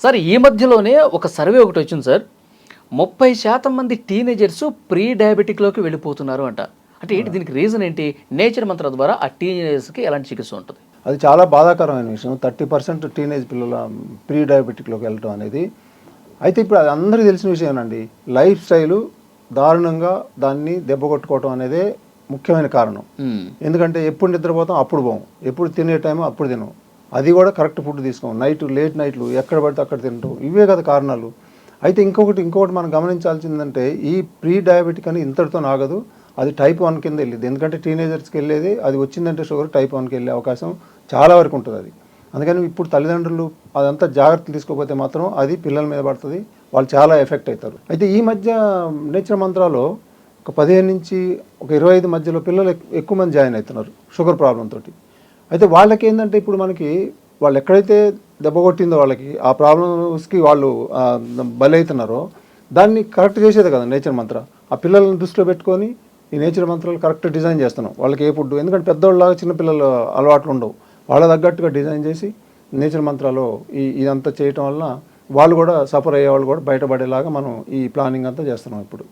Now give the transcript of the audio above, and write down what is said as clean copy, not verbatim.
Sir ఈ మధ్యలోనే ఒక సర్వే ఒకటి వచ్చింది సార్. 30% మంది టీనేజర్స్ ప్రీ డయాబెటిక్‌లోకి వెళ్ళిపోతున్నారు అంట. అంటే ఏంటి దీనికి రీజన్ ఏంటి? నేచర్ మంత్ర ద్వారా ఆ టీనేజర్స్‌కి ఎలాంటి చికిత్స ఉంటది? అది చాలా బాధాకరమైన విషయం. 30% టీనేజ్ పిల్లల ప్రీ డయాబెటిక్‌లోకి వెళ్ళటం అనేది. అయితే ఇప్పుడు అది అందరికీ తెలిసిన విషయమేనండి. లైఫ్ స్టైలు దారుణంగా దాన్ని దెబ్బ కొట్టుకోవటం అనేదే ముఖ్యమైన కారణం. ఎందుకంటే ఎప్పుడు నిద్రపోతాం అప్పుడు పోం. ఎప్పుడు తినే టైం అప్పుడు తినం. అది కూడా కరెక్ట్ ఫుడ్ తీసుకోం. లేట్ నైట్లు ఎక్కడ పడితే అక్కడ తినటం. ఇవే కదా కారణాలు. అయితే ఇంకొకటి మనం గమనించాల్సిందంటే ఈ ప్రీ డయాబెటిక్ అని ఇంతటితో ఆగదు. అది టైప్ 1 కింద వెళ్ళింది. ఎందుకంటే టీనేజర్స్కి వెళ్ళేది అది వచ్చిందంటే షుగర్ టైప్ 1కి వెళ్ళే అవకాశం చాలా వరకు ఉంటుంది అది. అందుకని ఇప్పుడు తల్లిదండ్రులు అదంతా జాగ్రత్తలు తీసుకోకపోతే మాత్రం అది పిల్లల మీద పడుతుంది. వాళ్ళు చాలా ఎఫెక్ట్ అవుతారు. అయితే ఈ మధ్య నేచర్ మంత్రాలో ఒక 15 నుంచి ఒక 25 మధ్యలో పిల్లలు ఎక్కువ మంది జాయిన్ అవుతున్నారు షుగర్ ప్రాబ్లం తోటి. అయితే వాళ్ళకి ఏంటంటే ఇప్పుడు వాళ్ళు ఎక్కడైతే దెబ్బ కొట్టిందో వాళ్ళకి ఆ ప్రాబ్లమ్స్కి వాళ్ళు బలవుతున్నారో దాన్ని కరెక్ట్ చేసేది కదా నేచర్ మంత్ర. ఆ పిల్లలను దృష్టిలో పెట్టుకొని ఈ నేచర్ మంత్రాలు కరెక్ట్ డిజైన్ చేస్తున్నాం. వాళ్ళకి ఏ ఫుడ్, ఎందుకంటే పెద్దవాళ్ళలాగా చిన్నపిల్లలు అలవాట్లు ఉండవు. వాళ్ళ తగ్గట్టుగా డిజైన్ చేసి నేచర్ మంత్రాలో ఇదంతా చేయటం వలన వాళ్ళు కూడా సఫర్ అయ్యే వాళ్ళు కూడా బయటపడేలాగా మనం ఈ ప్లానింగ్ అంతా చేస్తున్నాం ఇప్పుడు.